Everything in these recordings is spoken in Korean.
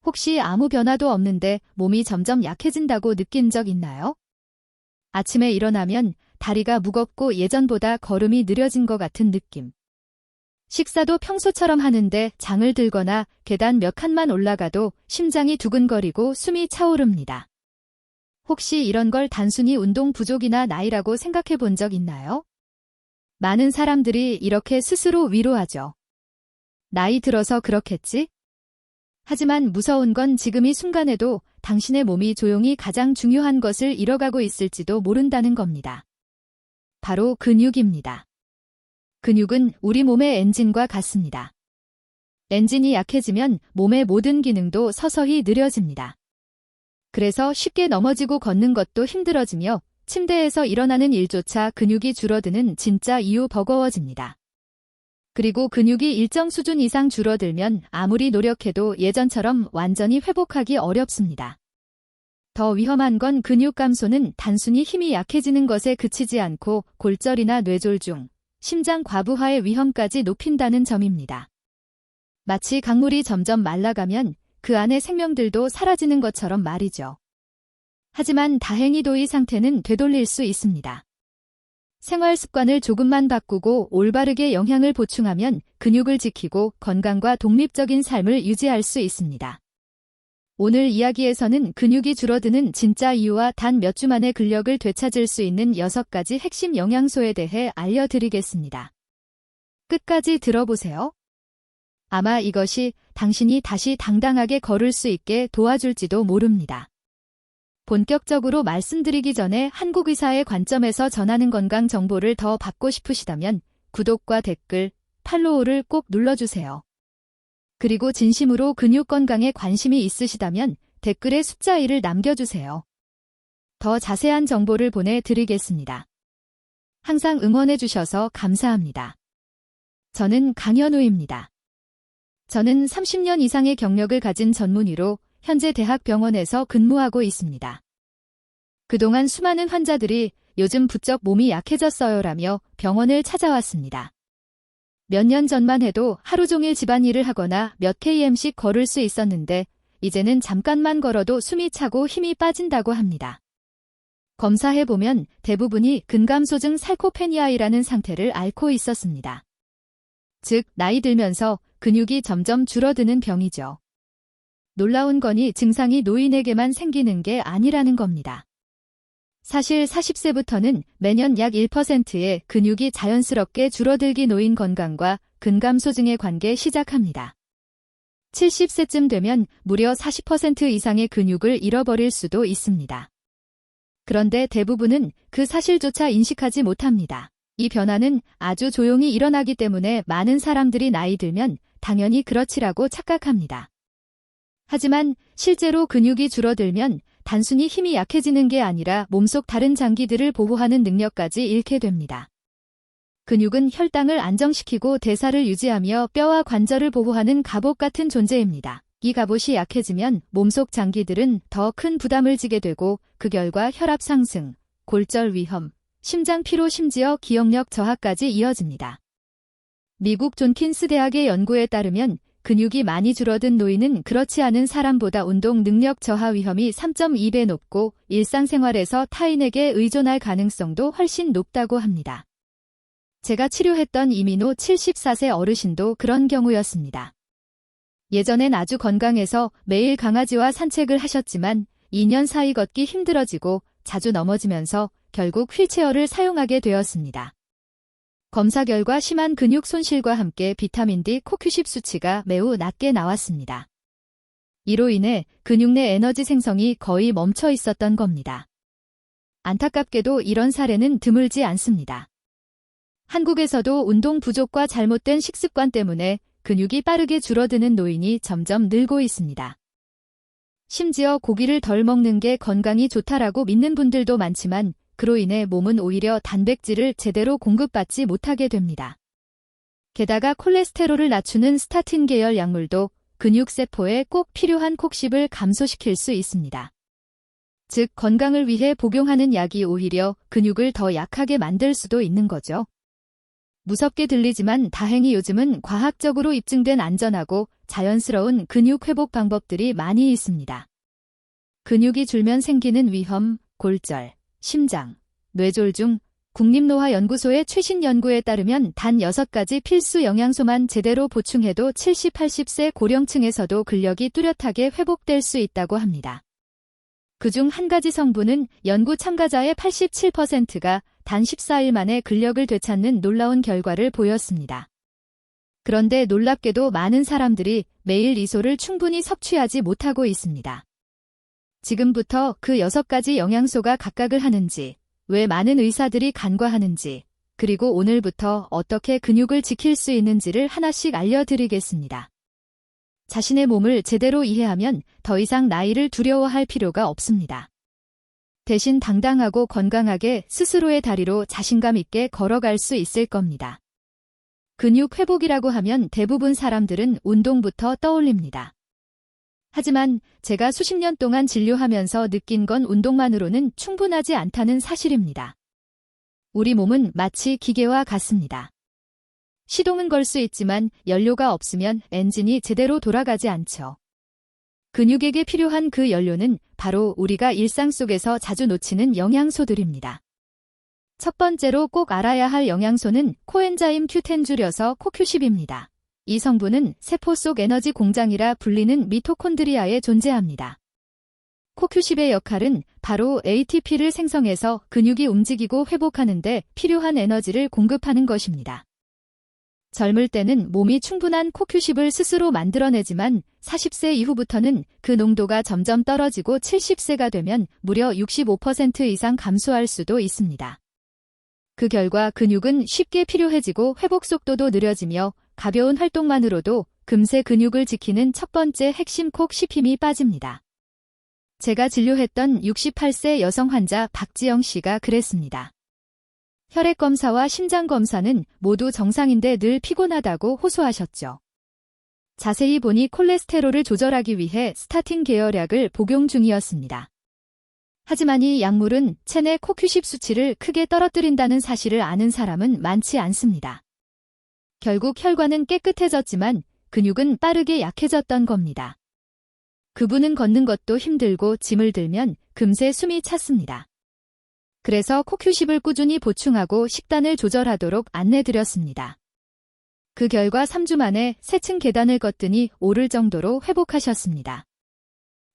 혹시 아무 변화도 없는데 몸이 점점 약해진다고 느낀 적 있나요? 아침에 일어나면 다리가 무겁고 예전보다 걸음이 느려진 것 같은 느낌. 식사도 평소처럼 하는데 장을 들거나 계단 몇 칸만 올라가도 심장이 두근거리고 숨이 차오릅니다. 혹시 이런 걸 단순히 운동 부족이나 나이라고 생각해 본 적 있나요? 많은 사람들이 이렇게 스스로 위로하죠. 나이 들어서 그렇겠지? 하지만 무서운 건 지금 이 순간에도 당신의 몸이 조용히 가장 중요한 것을 잃어가고 있을지도 모른다는 겁니다. 바로 근육입니다. 근육은 우리 몸의 엔진과 같습니다. 엔진이 약해지면 몸의 모든 기능도 서서히 느려집니다. 그래서 쉽게 넘어지고 걷는 것도 힘들어지며 침대에서 일어나는 일조차 근육이 줄어드는 진짜 이유 버거워집니다. 그리고 근육이 일정 수준 이상 줄어들면 아무리 노력해도 예전처럼 완전히 회복하기 어렵습니다. 더 위험한 건 근육 감소는 단순히 힘이 약해지는 것에 그치지 않고 골절이나 뇌졸중, 심장 과부하의 위험까지 높인다는 점입니다. 마치 강물이 점점 말라가면 그 안의 생명들도 사라지는 것처럼 말이죠. 하지만 다행히도 이 상태는 되돌릴 수 있습니다. 생활 습관을 조금만 바꾸고 올바르게 영양을 보충하면 근육을 지키고 건강과 독립적인 삶을 유지할 수 있습니다. 오늘 이야기에서는 근육이 줄어드는 진짜 이유와 단 몇 주 만에 근력을 되찾을 수 있는 6가지 핵심 영양소에 대해 알려드리겠습니다. 끝까지 들어보세요. 아마 이것이 당신이 다시 당당하게 걸을 수 있게 도와줄지도 모릅니다. 본격적으로 말씀드리기 전에 한국의사의 관점에서 전하는 건강 정보를 더 받고 싶으시다면 구독과 댓글, 팔로우를 꼭 눌러주세요. 그리고 진심으로 근육 건강에 관심이 있으시다면 댓글에 숫자 1을 남겨주세요. 더 자세한 정보를 보내드리겠습니다. 항상 응원해주셔서 감사합니다. 저는 강현우입니다. 저는 30년 이상의 경력을 가진 전문의로 현재 대학병원에서 근무하고 있습니다. 그동안 수많은 환자들이 요즘 부쩍 몸이 약해졌어요라며 병원을 찾아왔습니다. 몇 년 전만 해도 하루 종일 집안일을 하거나 몇 km씩 걸을 수 있었는데 이제는 잠깐만 걸어도 숨이 차고 힘이 빠진다고 합니다. 검사해보면 대부분이 근감소증 살코페니아이라는 상태를 앓고 있었습니다. 즉, 나이 들면서 근육이 점점 줄어드는 병이죠. 놀라운 거니 증상이 노인에게만 생기는 게 아니라는 겁니다. 사실 40세부터는 매년 약 1%의 근육이 자연스럽게 줄어들기 노인 건강과 근감소증의 관계 시작합니다. 70세쯤 되면 무려 40% 이상의 근육을 잃어버릴 수도 있습니다. 그런데 대부분은 그 사실조차 인식하지 못합니다. 이 변화는 아주 조용히 일어나기 때문에 많은 사람들이 나이 들면 당연히 그렇지라고 착각합니다. 하지만 실제로 근육이 줄어들면 단순히 힘이 약해지는 게 아니라 몸속 다른 장기들을 보호하는 능력까지 잃게 됩니다. 근육은 혈당을 안정시키고 대사를 유지하며 뼈와 관절을 보호하는 갑옷 같은 존재입니다. 이 갑옷이 약해지면 몸속 장기들은 더 큰 부담을 지게 되고 그 결과 혈압 상승, 골절 위험, 심장 피로 심지어 기억력 저하까지 이어집니다. 미국 존킨스 대학의 연구에 따르면 근육이 많이 줄어든 노인은 그렇지 않은 사람보다 운동 능력 저하 위험이 3.2배 높고 일상생활에서 타인에게 의존할 가능성도 훨씬 높다고 합니다. 제가 치료했던 이민호 74세 어르신도 그런 경우였습니다. 예전엔 아주 건강해서 매일 강아지와 산책을 하셨지만 2년 사이 걷기 힘들어지고 자주 넘어지면서 결국 휠체어를 사용하게 되었습니다. 검사 결과 심한 근육 손실과 함께 비타민 D 코큐십 수치가 매우 낮게 나왔습니다. 이로 인해 근육 내 에너지 생성이 거의 멈춰 있었던 겁니다. 안타깝게도 이런 사례는 드물지 않습니다. 한국에서도 운동 부족과 잘못된 식습관 때문에 근육이 빠르게 줄어드는 노인이 점점 늘고 있습니다. 심지어 고기를 덜 먹는 게 건강이 좋다라고 믿는 분들도 많지만 그로 인해 몸은 오히려 단백질을 제대로 공급받지 못하게 됩니다. 게다가 콜레스테롤을 낮추는 스타틴 계열 약물도 근육세포에 꼭 필요한 콕십을 감소시킬 수 있습니다. 즉, 건강을 위해 복용하는 약이 오히려 근육을 더 약하게 만들 수도 있는 거죠. 무섭게 들리지만 다행히 요즘은 과학적으로 입증된 안전하고 자연스러운 근육 회복 방법들이 많이 있습니다. 근육이 줄면 생기는 위험, 골절, 심장, 뇌졸 중 국립노화연구소의 최신 연구에 따르면 단 6가지 필수 영양소만 제대로 보충해도 70, 80세 고령층에서도 근력이 뚜렷하게 회복될 수 있다고 합니다. 그중 한 가지 성분은 연구 참가자의 87%가 단 14일 만에 근력을 되찾는 놀라운 결과를 보였습니다. 그런데 놀랍게도 많은 사람들이 매일 이소를 충분히 섭취하지 못하고 있습니다. 지금부터 그 6가지 영양소가 각각을 하는지, 왜 많은 의사들이 간과하는지, 그리고 오늘부터 어떻게 근육을 지킬 수 있는지를 하나씩 알려드리겠습니다. 자신의 몸을 제대로 이해하면 더 이상 나이를 두려워할 필요가 없습니다. 대신 당당하고 건강하게 스스로의 다리로 자신감 있게 걸어갈 수 있을 겁니다. 근육 회복이라고 하면 대부분 사람들은 운동부터 떠올립니다. 하지만 제가 수십 년 동안 진료하면서 느낀 건 운동만으로는 충분하지 않다는 사실입니다. 우리 몸은 마치 기계와 같습니다. 시동은 걸 수 있지만 연료가 없으면 엔진이 제대로 돌아가지 않죠. 근육에게 필요한 그 연료는 바로 우리가 일상 속에서 자주 놓치는 영양소들입니다. 첫 번째로 꼭 알아야 할 영양소는 코엔자임 Q10 줄여서 코큐10입니다. 이 성분은 세포 속 에너지 공장이라 불리는 미토콘드리아에 존재합니다. 코큐10의 역할은 바로 ATP를 생성해서 근육이 움직이고 회복하는 데 필요한 에너지를 공급하는 것입니다. 젊을 때는 몸이 충분한 코큐10을 스스로 만들어내지만 40세 이후부터는 그 농도가 점점 떨어지고 70세가 되면 무려 65% 이상 감소할 수도 있습니다. 그 결과 근육은 쉽게 피로해지고 회복 속도도 느려지며 가벼운 활동만으로도 금세 근육을 지키는 첫 번째 핵심 콕10 힘이 빠집니다. 제가 진료했던 68세 여성 환자 박지영 씨가 그랬습니다. 혈액검사와 심장검사는 모두 정상인데 늘 피곤하다고 호소하셨죠. 자세히 보니 콜레스테롤을 조절하기 위해 스타틴 계열약을 복용 중이었습니다. 하지만 이 약물은 체내 코큐10 수치를 크게 떨어뜨린다는 사실을 아는 사람은 많지 않습니다. 결국 혈관은 깨끗해졌지만 근육은 빠르게 약해졌던 겁니다. 그분은 걷는 것도 힘들고 짐을 들면 금세 숨이 찼습니다. 그래서 코큐10을 꾸준히 보충하고 식단을 조절하도록 안내드렸습니다. 그 결과 3주 만에 세 층 계단을 걷더니 오를 정도로 회복하셨습니다.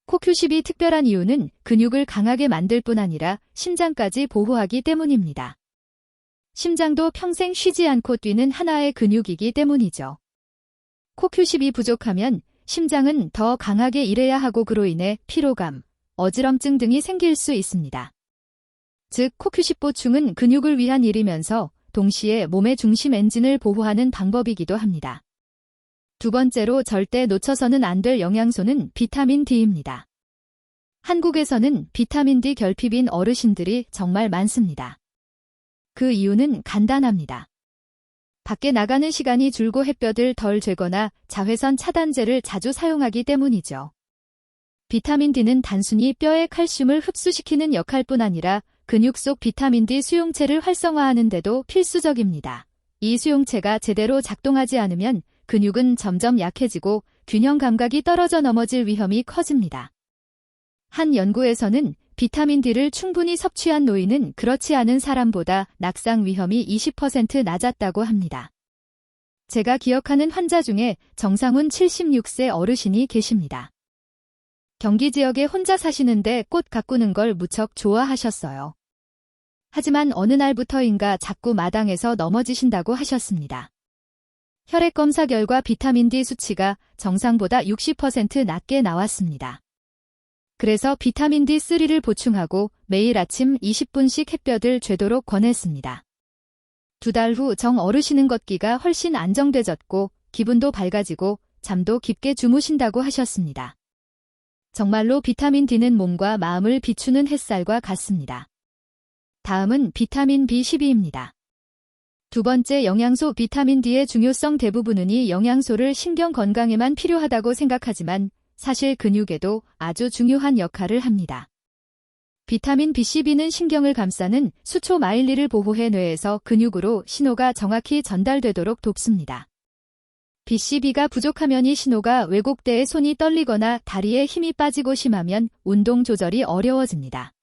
코큐10이 특별한 이유는 근육을 강하게 만들 뿐 아니라 심장까지 보호하기 때문입니다. 심장도 평생 쉬지 않고 뛰는 하나의 근육이기 때문이죠. 코큐10이 부족하면 심장은 더 강하게 일해야 하고 그로 인해 피로감, 어지럼증 등이 생길 수 있습니다. 즉 코큐10 보충은 근육을 위한 일이면서 동시에 몸의 중심 엔진을 보호하는 방법이기도 합니다. 두 번째로 절대 놓쳐서는 안 될 영양소는 비타민 D입니다. 한국에서는 비타민 D 결핍인 어르신들이 정말 많습니다. 그 이유는 간단합니다. 밖에 나가는 시간이 줄고 햇볕을 덜 쬐거나 자외선 차단제를 자주 사용하기 때문이죠. 비타민 D는 단순히 뼈의 칼슘을 흡수시키는 역할뿐 아니라 근육 속 비타민 D 수용체를 활성화하는 데도 필수적입니다. 이 수용체가 제대로 작동하지 않으면 근육은 점점 약해지고 균형 감각이 떨어져 넘어질 위험이 커집니다. 한 연구에서는 비타민 D를 충분히 섭취한 노인은 그렇지 않은 사람보다 낙상 위험이 20% 낮았다고 합니다. 제가 기억하는 환자 중에 정상훈 76세 어르신이 계십니다. 경기 지역에 혼자 사시는데 꽃 가꾸는 걸 무척 좋아하셨어요. 하지만 어느 날부터인가 자꾸 마당에서 넘어지신다고 하셨습니다. 혈액검사 결과 비타민 D 수치가 정상보다 60% 낮게 나왔습니다. 그래서 비타민 D3를 보충하고 매일 아침 20분씩 햇볕을 쬐도록 권했습니다. 2달 후 정 어르신은 걷기가 훨씬 안정되졌고 기분도 밝아지고 잠도 깊게 주무신다고 하셨습니다. 정말로 비타민 D는 몸과 마음을 비추는 햇살과 같습니다. 다음은 비타민 B12입니다. 두 번째 영양소 비타민 D의 중요성 대부분은 이 영양소를 신경 건강에만 필요하다고 생각하지만 사실 근육에도 아주 중요한 역할을 합니다. 비타민 B12는 신경을 감싸는 수초 마일리를 보호해 뇌에서 근육으로 신호가 정확히 전달되도록 돕습니다. B12가 부족하면 이 신호가 왜곡돼 손이 떨리거나 다리에 힘이 빠지고 심하면 운동 조절이 어려워집니다.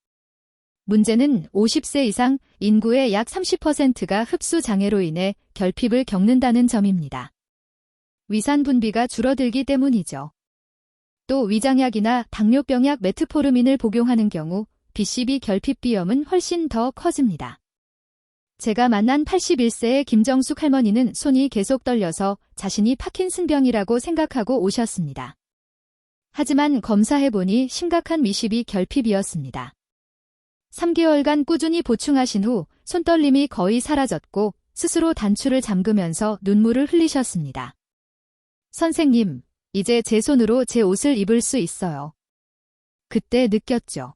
문제는 50세 이상 인구의 약 30%가 흡수 장애로 인해 결핍을 겪는다는 점입니다. 위산 분비가 줄어들기 때문이죠. 또 위장약이나 당뇨병약 메트포르민을 복용하는 경우 B12 결핍 위험은 훨씬 더 커집니다. 제가 만난 81세의 김정숙 할머니는 손이 계속 떨려서 자신이 파킨슨병이라고 생각하고 오셨습니다. 하지만 검사해보니 심각한 B12 결핍이었습니다. 3개월간 꾸준히 보충하신 후 손떨림이 거의 사라졌고 스스로 단추를 잠그면서 눈물을 흘리셨습니다. 선생님, 이제 제 손으로 제 옷을 입을 수 있어요. 그때 느꼈죠.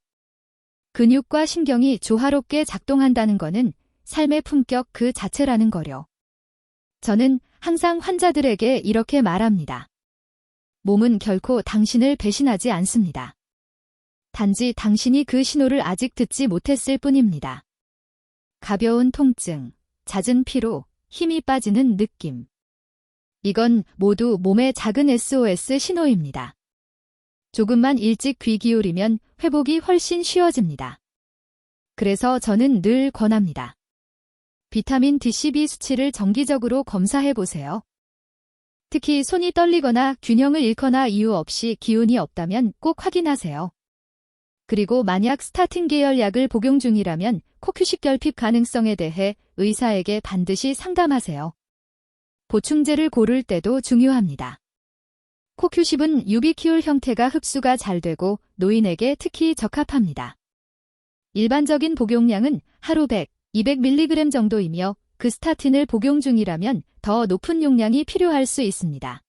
근육과 신경이 조화롭게 작동한다는 거는 삶의 품격 그 자체라는 거려. 저는 항상 환자들에게 이렇게 말합니다. 몸은 결코 당신을 배신하지 않습니다. 단지 당신이 그 신호를 아직 듣지 못했을 뿐입니다. 가벼운 통증, 잦은 피로, 힘이 빠지는 느낌. 이건 모두 몸의 작은 SOS 신호입니다. 조금만 일찍 귀 기울이면 회복이 훨씬 쉬워집니다. 그래서 저는 늘 권합니다. 비타민 D12 수치를 정기적으로 검사해 보세요. 특히 손이 떨리거나 균형을 잃거나 이유 없이 기운이 없다면 꼭 확인하세요. 그리고 만약 스타틴 계열 약을 복용 중이라면 코큐식 결핍 가능성에 대해 의사에게 반드시 상담하세요. 보충제를 고를 때도 중요합니다. 코큐십은 유비키올 형태가 흡수가 잘 되고 노인에게 특히 적합합니다. 일반적인 복용량은 하루 100, 200mg 정도이며 그 스타틴을 복용 중이라면 더 높은 용량이 필요할 수 있습니다.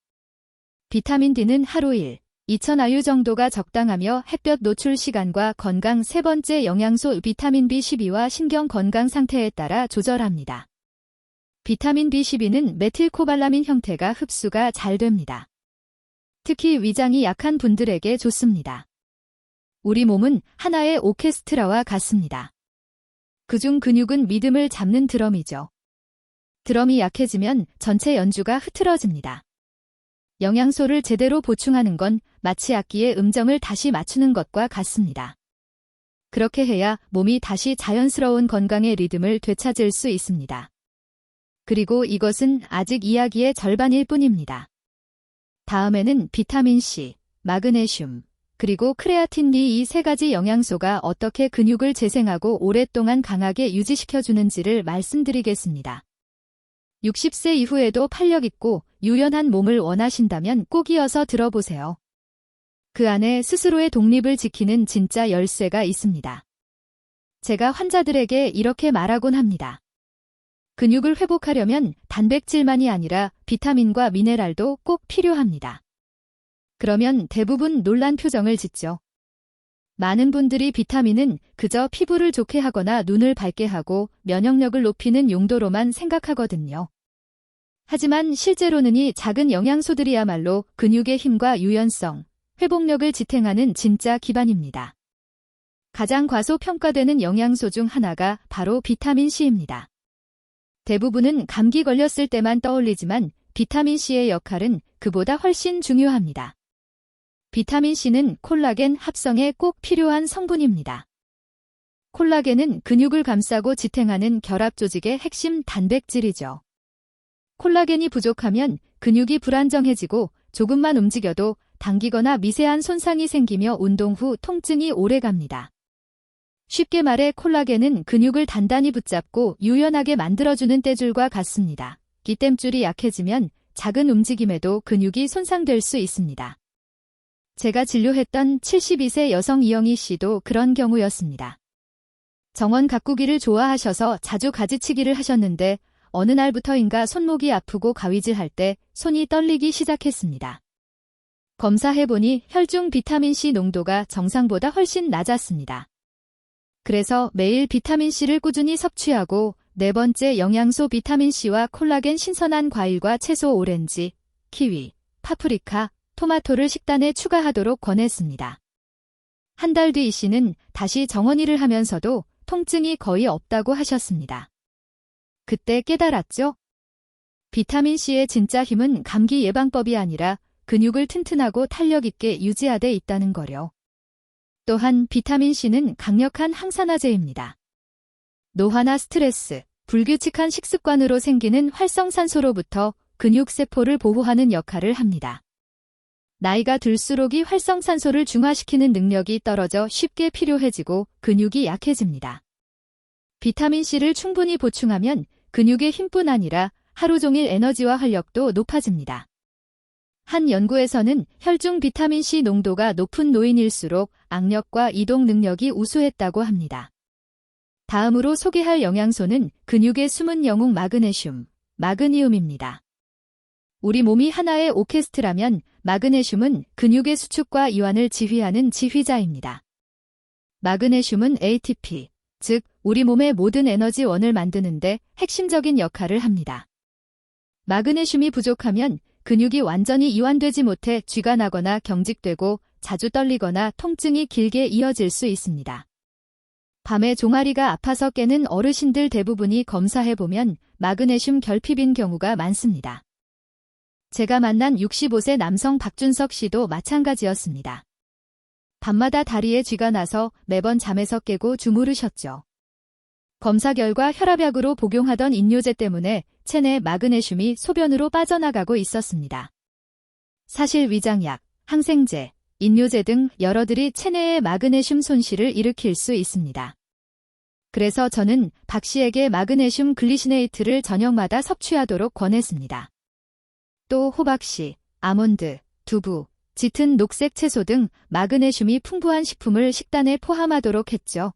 비타민 D는 하루 1, 2000IU 정도가 적당하며 햇볕 노출 시간과 건강 세 번째 영양소 비타민 B12와 신경 건강 상태에 따라 조절합니다. 비타민 B12는 메틸코발라민 형태가 흡수가 잘 됩니다. 특히 위장이 약한 분들에게 좋습니다. 우리 몸은 하나의 오케스트라와 같습니다. 그중 근육은 리듬을 잡는 드럼이죠. 드럼이 약해지면 전체 연주가 흐트러집니다. 영양소를 제대로 보충하는 건 마치 악기의 음정을 다시 맞추는 것과 같습니다. 그렇게 해야 몸이 다시 자연스러운 건강의 리듬을 되찾을 수 있습니다. 그리고 이것은 아직 이야기의 절반일 뿐입니다. 다음에는 비타민 C, 마그네슘, 그리고 크레아틴 D 이 세 가지 영양소가 어떻게 근육을 재생하고 오랫동안 강하게 유지시켜주는지를 말씀드리겠습니다. 60세 이후에도 활력 있고 유연한 몸을 원하신다면 꼭 이어서 들어보세요. 그 안에 스스로의 독립을 지키는 진짜 열쇠가 있습니다. 제가 환자들에게 이렇게 말하곤 합니다. 근육을 회복하려면 단백질만이 아니라 비타민과 미네랄도 꼭 필요합니다. 그러면 대부분 놀란 표정을 짓죠. 많은 분들이 비타민은 그저 피부를 좋게 하거나 눈을 밝게 하고 면역력을 높이는 용도로만 생각하거든요. 하지만 실제로는 이 작은 영양소들이야말로 근육의 힘과 유연성, 회복력을 지탱하는 진짜 기반입니다. 가장 과소평가되는 영양소 중 하나가 바로 비타민 C입니다. 대부분은 감기 걸렸을 때만 떠올리지만 비타민 C의 역할은 그보다 훨씬 중요합니다. 비타민 C는 콜라겐 합성에 꼭 필요한 성분입니다. 콜라겐은 근육을 감싸고 지탱하는 결합 조직의 핵심 단백질이죠. 콜라겐이 부족하면 근육이 불안정해지고 조금만 움직여도 당기거나 미세한 손상이 생기며 운동 후 통증이 오래갑니다. 쉽게 말해 콜라겐은 근육을 단단히 붙잡고 유연하게 만들어주는 떼줄과 같습니다. 이 땜줄이 약해지면 작은 움직임에도 근육이 손상될 수 있습니다. 제가 진료했던 72세 여성 이영희 씨도 그런 경우였습니다. 정원 가꾸기를 좋아하셔서 자주 가지치기를 하셨는데 어느 날부터인가 손목이 아프고 가위질할 때 손이 떨리기 시작했습니다. 검사해보니 혈중 비타민C 농도가 정상보다 훨씬 낮았습니다. 그래서 매일 비타민C를 꾸준히 섭취하고 네 번째 영양소 비타민C와 콜라겐 신선한 과일과 채소 오렌지, 키위, 파프리카, 토마토를 식단에 추가하도록 권했습니다. 한 달 뒤 이 씨는 다시 정원일을 하면서도 통증이 거의 없다고 하셨습니다. 그때 깨달았죠? 비타민C의 진짜 힘은 감기 예방법이 아니라 근육을 튼튼하고 탄력 있게 유지하되 있다는 거요. 또한 비타민C는 강력한 항산화제입니다. 노화나 스트레스, 불규칙한 식습관으로 생기는 활성산소로부터 근육세포를 보호하는 역할을 합니다. 나이가 들수록 이 활성산소를 중화시키는 능력이 떨어져 쉽게 피로해지고 근육이 약해집니다. 비타민C를 충분히 보충하면 근육의 힘뿐 아니라 하루 종일 에너지와 활력도 높아집니다. 한 연구에서는 혈중 비타민C 농도가 높은 노인일수록 악력과 이동 능력이 우수했다고 합니다. 다음으로 소개할 영양소는 근육의 숨은 영웅 마그네슘입니다. 우리 몸이 하나의 오케스트라면 마그네슘은 근육의 수축과 이완을 지휘하는 지휘자입니다. 마그네슘은 ATP, 즉 우리 몸의 모든 에너지원을 만드는데 핵심적인 역할을 합니다. 마그네슘이 부족하면 근육이 완전히 이완되지 못해 쥐가 나거나 경직되고 자주 떨리거나 통증이 길게 이어질 수 있습니다. 밤에 종아리가 아파서 깨는 어르신들 대부분이 검사해보면 마그네슘 결핍인 경우가 많습니다. 제가 만난 65세 남성 박준석 씨도 마찬가지였습니다. 밤마다 다리에 쥐가 나서 매번 잠에서 깨고 주무르셨죠. 검사 결과 혈압약으로 복용하던 인뇨제 때문에 체내 마그네슘이 소변으로 빠져나가고 있었습니다. 사실 위장약, 항생제, 인뇨제 등 여러들이 체내의 마그네슘 손실을 일으킬 수 있습니다. 그래서 저는 박 씨에게 마그네슘 글리시네이트를 저녁마다 섭취하도록 권했습니다. 또 호박씨, 아몬드, 두부, 짙은 녹색 채소 등 마그네슘이 풍부한 식품을 식단에 포함하도록 했죠.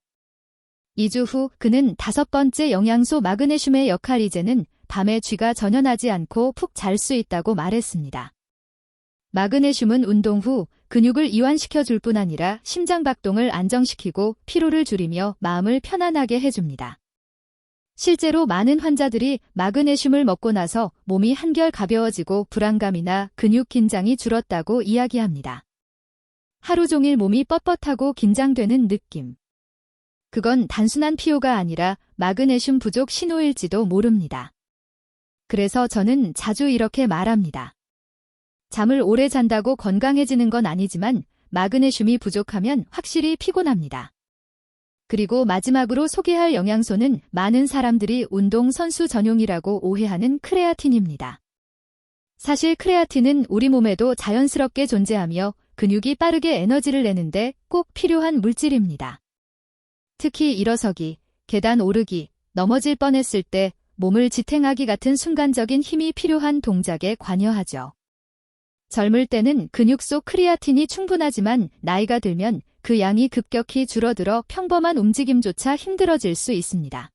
2주 후 그는 5번째 영양소 마그네슘의 역할 이제는 밤에 쥐가 전혀 나지 않고 푹 잘 수 있다고 말했습니다. 마그네슘은 운동 후 근육을 이완시켜줄 뿐 아니라 심장박동을 안정시키고 피로를 줄이며 마음을 편안하게 해줍니다. 실제로 많은 환자들이 마그네슘을 먹고 나서 몸이 한결 가벼워지고 불안감이나 근육 긴장이 줄었다고 이야기합니다. 하루 종일 몸이 뻣뻣하고 긴장되는 느낌. 그건 단순한 피로가 아니라 마그네슘 부족 신호일지도 모릅니다. 그래서 저는 자주 이렇게 말합니다. 잠을 오래 잔다고 건강해지는 건 아니지만 마그네슘이 부족하면 확실히 피곤합니다. 그리고 마지막으로 소개할 영양소는 많은 사람들이 운동선수 전용이라고 오해하는 크레아틴입니다. 사실 크레아틴은 우리 몸에도 자연스럽게 존재하며 근육이 빠르게 에너지를 내는데 꼭 필요한 물질입니다. 특히 일어서기, 계단 오르기, 넘어질 뻔했을 때 몸을 지탱하기 같은 순간적인 힘이 필요한 동작에 관여하죠. 젊을 때는 근육 속 크레아틴이 충분하지만 나이가 들면 그 양이 급격히 줄어들어 평범한 움직임조차 힘들어질 수 있습니다.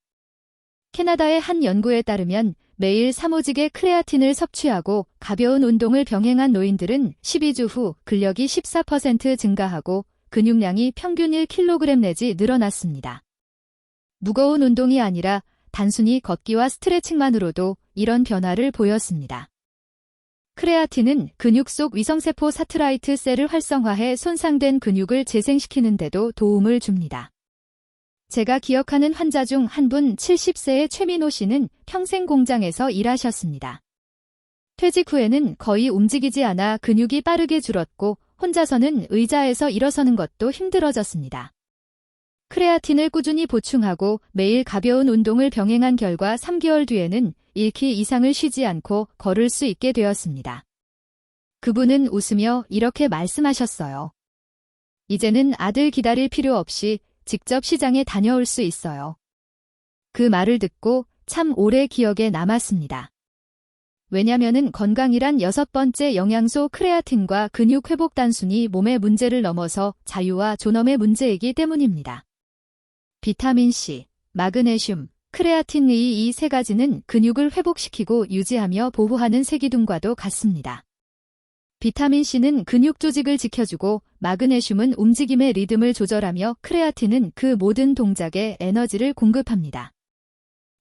캐나다의 한 연구에 따르면 매일 3오직의 크레아틴을 섭취하고 가벼운 운동을 병행한 노인들은 12주 후 근력이 14% 증가하고 근육량이 평균 1kg 내지 늘어났습니다. 무거운 운동이 아니라 단순히 걷기와 스트레칭만으로도 이런 변화를 보였습니다. 크레아틴은 근육 속 위성세포 사트라이트 셀을 활성화해 손상된 근육을 재생시키는 데도 도움을 줍니다. 제가 기억하는 환자 중 한 분 70세의 최민호 씨는 평생 공장에서 일하셨습니다. 퇴직 후에는 거의 움직이지 않아 근육이 빠르게 줄었고 혼자서는 의자에서 일어서는 것도 힘들어졌습니다. 크레아틴을 꾸준히 보충하고 매일 가벼운 운동을 병행한 결과 3개월 뒤에는 1km 이상을 쉬지 않고 걸을 수 있게 되었습니다. 그분은 웃으며 이렇게 말씀하셨어요. 이제는 아들 기다릴 필요 없이 직접 시장에 다녀올 수 있어요. 그 말을 듣고 참 오래 기억에 남았습니다. 왜냐면은 건강이란 6번째 영양소 크레아틴과 근육 회복 단순히 몸의 문제를 넘어서 자유와 존엄의 문제이기 때문입니다. 비타민C, 마그네슘, 크레아틴의 이 세 가지는 근육을 회복시키고 유지하며 보호하는 세기둥과도 같습니다. 비타민C는 근육 조직을 지켜주고 마그네슘은 움직임의 리듬을 조절하며 크레아틴은 그 모든 동작에 에너지를 공급합니다.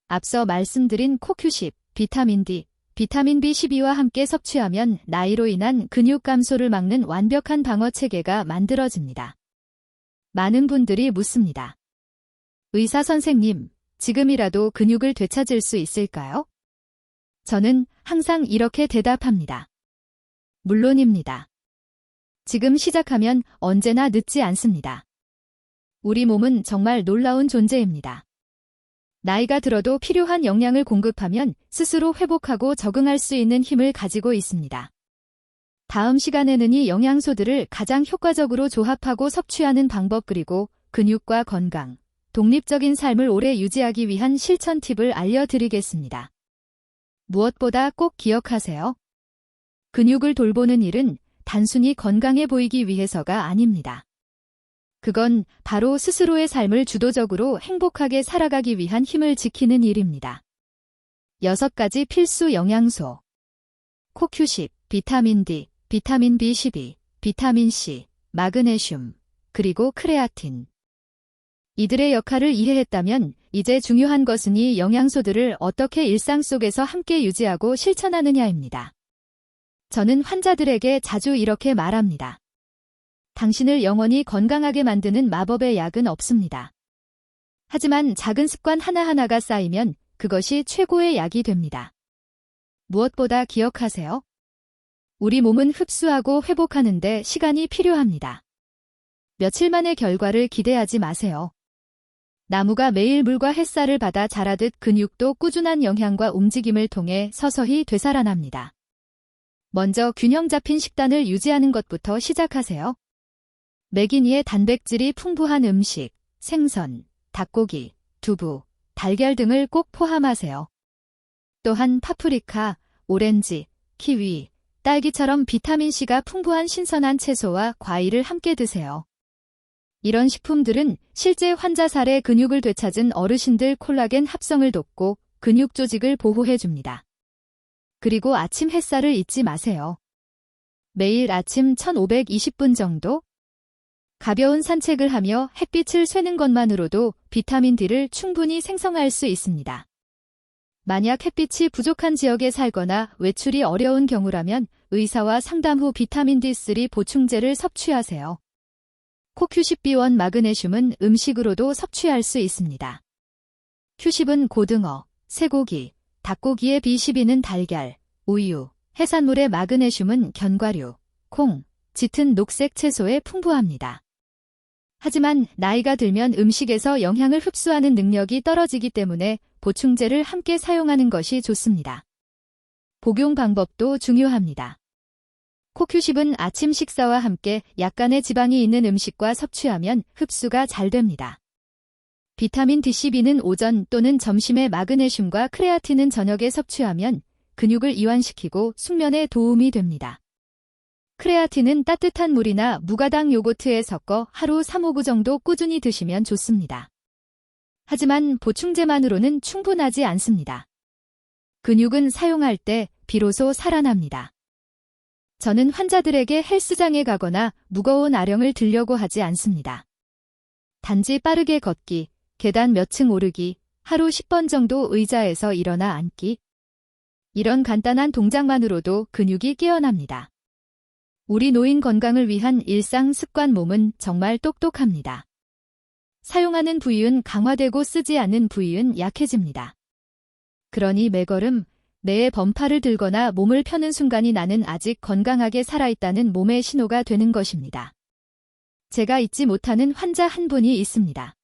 앞서 말씀드린 코큐10, 비타민 D, 비타민 B12와 함께 섭취하면 나이로 인한 근육 감소를 막는 완벽한 방어 체계가 만들어집니다. 많은 분들이 묻습니다. 의사 선생님, 지금이라도 근육을 되찾을 수 있을까요? 저는 항상 이렇게 대답합니다. 물론입니다. 지금 시작하면 언제나 늦지 않습니다. 우리 몸은 정말 놀라운 존재입니다. 나이가 들어도 필요한 영양을 공급하면 스스로 회복하고 적응할 수 있는 힘을 가지고 있습니다. 다음 시간에는 이 영양소들을 가장 효과적으로 조합하고 섭취하는 방법 그리고 근육과 건강, 독립적인 삶을 오래 유지하기 위한 실천 팁을 알려드리겠습니다. 무엇보다 꼭 기억하세요. 근육을 돌보는 일은 단순히 건강해 보이기 위해서가 아닙니다. 그건 바로 스스로의 삶을 주도적으로 행복하게 살아가기 위한 힘을 지키는 일입니다. 6가지 필수 영양소. 코큐10, 비타민 D, 비타민 B12, 비타민 C, 마그네슘, 그리고 크레아틴. 이들의 역할을 이해했다면 이제 중요한 것은 이 영양소들을 어떻게 일상 속에서 함께 유지하고 실천하느냐입니다. 저는 환자들에게 자주 이렇게 말합니다. 당신을 영원히 건강하게 만드는 마법의 약은 없습니다. 하지만 작은 습관 하나하나가 쌓이면 그것이 최고의 약이 됩니다. 무엇보다 기억하세요. 우리 몸은 흡수하고 회복하는데 시간이 필요합니다. 며칠 만의 결과를 기대하지 마세요. 나무가 매일 물과 햇살을 받아 자라듯 근육도 꾸준한 영양과 움직임을 통해 서서히 되살아납니다. 먼저 균형 잡힌 식단을 유지하는 것부터 시작하세요. 매기니에 단백질이 풍부한 음식, 생선, 닭고기, 두부, 달걀 등을 꼭 포함하세요. 또한 파프리카, 오렌지, 키위, 딸기처럼 비타민C가 풍부한 신선한 채소와 과일을 함께 드세요. 이런 식품들은 실제 환자 살의 근육을 되찾은 어르신들 콜라겐 합성을 돕고 근육 조직을 보호해줍니다. 그리고 아침 햇살을 잊지 마세요. 매일 아침 1520분 정도? 가벼운 산책을 하며 햇빛을 쐬는 것만으로도 비타민 D를 충분히 생성할 수 있습니다. 만약 햇빛이 부족한 지역에 살거나 외출이 어려운 경우라면 의사와 상담 후 비타민 D3 보충제를 섭취하세요. 코큐10B1 마그네슘은 음식으로도 섭취할 수 있습니다. 큐10은 고등어, 쇠고기, 닭고기의 B12는 달걀, 우유, 해산물의 마그네슘은 견과류, 콩, 짙은 녹색 채소에 풍부합니다. 하지만 나이가 들면 음식에서 영양을 흡수하는 능력이 떨어지기 때문에 보충제를 함께 사용하는 것이 좋습니다. 복용 방법도 중요합니다. 코큐10은 아침 식사와 함께 약간의 지방이 있는 음식과 섭취하면 흡수가 잘 됩니다. 비타민 D12는 오전 또는 점심에 마그네슘과 크레아틴은 저녁에 섭취하면 근육을 이완시키고 숙면에 도움이 됩니다. 크레아틴은 따뜻한 물이나 무가당 요거트에 섞어 하루 3-5구 정도 꾸준히 드시면 좋습니다. 하지만 보충제만으로는 충분하지 않습니다. 근육은 사용할 때 비로소 살아납니다. 저는 환자들에게 헬스장에 가거나 무거운 아령을 들려고 하지 않습니다. 단지 빠르게 걷기, 계단 몇 층 오르기, 하루 10번 정도 의자에서 일어나 앉기. 이런 간단한 동작만으로도 근육이 깨어납니다. 우리 노인 건강을 위한 일상 습관 몸은 정말 똑똑합니다. 사용하는 부위는 강화되고 쓰지 않는 부위는 약해집니다. 그러니 매걸음, 뇌의 범파를 들거나 몸을 펴는 순간이 나는 아직 건강하게 살아있다는 몸의 신호가 되는 것입니다. 제가 잊지 못하는 환자 한 분이 있습니다.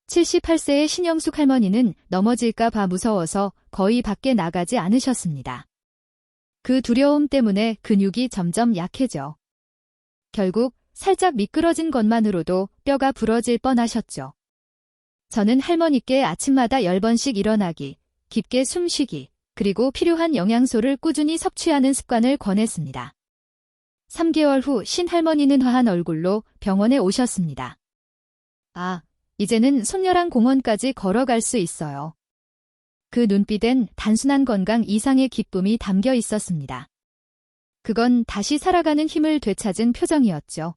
78세의 신영숙 할머니는 넘어질까 봐 무서워서 거의 밖에 나가지 않으셨습니다. 그 두려움 때문에 근육이 점점 약해져. 결국 살짝 미끄러진 것만으로도 뼈가 부러질 뻔하셨죠. 저는 할머니께 아침마다 10번씩 일어나기, 깊게 숨쉬기, 그리고 필요한 영양소를 꾸준히 섭취하는 습관을 권했습니다. 3개월 후 신할머니는 화한 얼굴로 병원에 오셨습니다. 아, 이제는 손녀랑 공원까지 걸어갈 수 있어요. 그 눈빛엔 단순한 건강 이상의 기쁨이 담겨 있었습니다. 그건 다시 살아가는 힘을 되찾은 표정이었죠.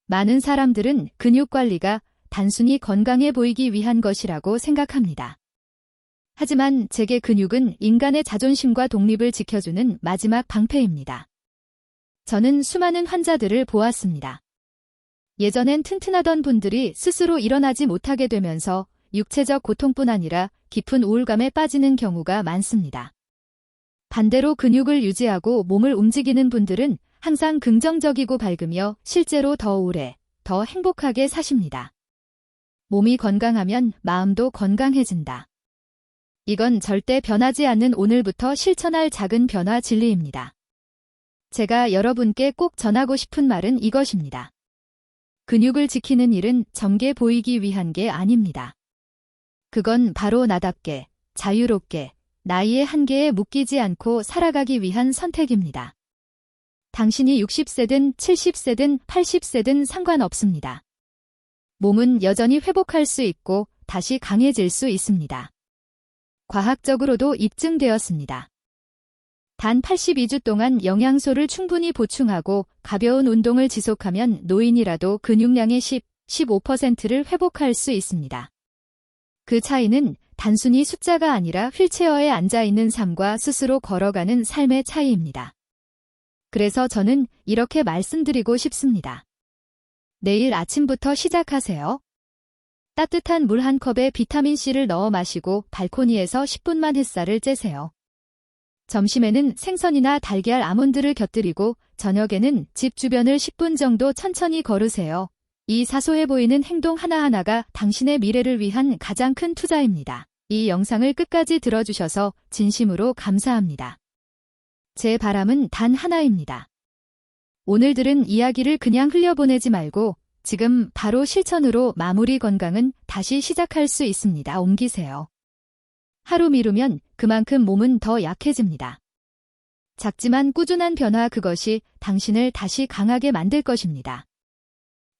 많은 사람들은 근육 관리가 단순히 건강해 보이기 위한 것이라고 생각합니다. 하지만 제게 근육은 인간의 자존심과 독립을 지켜주는 마지막 방패입니다. 저는 수많은 환자들을 보았습니다. 예전엔 튼튼하던 분들이 스스로 일어나지 못하게 되면서 육체적 고통뿐 아니라 깊은 우울감에 빠지는 경우가 많습니다. 반대로 근육을 유지하고 몸을 움직이는 분들은 항상 긍정적이고 밝으며 실제로 더 오래, 더 행복하게 사십니다. 몸이 건강하면 마음도 건강해진다. 이건 절대 변하지 않는 오늘부터 실천할 작은 변화 진리입니다. 제가 여러분께 꼭 전하고 싶은 말은 이것입니다. 근육을 지키는 일은 젊게 보이기 위한 게 아닙니다. 그건 바로 나답게, 자유롭게, 나이의 한계에 묶이지 않고 살아가기 위한 선택입니다. 당신이 60세든 70세든 80세든 상관없습니다. 몸은 여전히 회복할 수 있고 다시 강해질 수 있습니다. 과학적으로도 입증되었습니다. 단 82주 동안 영양소를 충분히 보충하고 가벼운 운동을 지속하면 노인이라도 근육량의 15%를 회복할 수 있습니다. 그 차이는 단순히 숫자가 아니라 휠체어에 앉아있는 삶과 스스로 걸어가는 삶의 차이입니다. 그래서 저는 이렇게 말씀드리고 싶습니다. 내일 아침부터 시작하세요. 따뜻한 물 한 컵에 비타민C를 넣어 마시고 발코니에서 10분만 햇살을 쬐세요. 점심에는 생선이나 달걀 아몬드를 곁들이고 저녁에는 집 주변을 10분 정도 천천히 걸으세요. 이 사소해 보이는 행동 하나하나가 당신의 미래를 위한 가장 큰 투자입니다. 이 영상을 끝까지 들어주셔서 진심으로 감사합니다. 제 바람은 단 하나입니다. 오늘 들은 이야기를 그냥 흘려보내지 말고 지금 바로 실천으로 마무리 건강은 다시 시작할 수 있습니다. 옮기세요. 하루 미루면 그만큼 몸은 더 약해집니다. 작지만 꾸준한 변화 그것이 당신을 다시 강하게 만들 것입니다.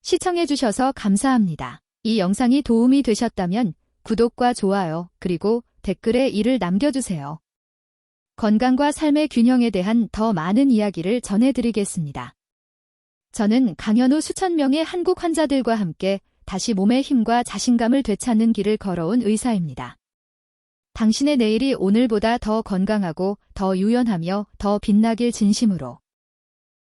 시청해주셔서 감사합니다. 이 영상이 도움이 되셨다면 구독과 좋아요 그리고 댓글에 이를 남겨주세요. 건강과 삶의 균형에 대한 더 많은 이야기를 전해드리겠습니다. 저는 강연 후 수천 명의 한국 환자들과 함께 다시 몸의 힘과 자신감을 되찾는 길을 걸어온 의사입니다. 당신의 내일이 오늘보다 더 건강하고 더 유연하며 더 빛나길 진심으로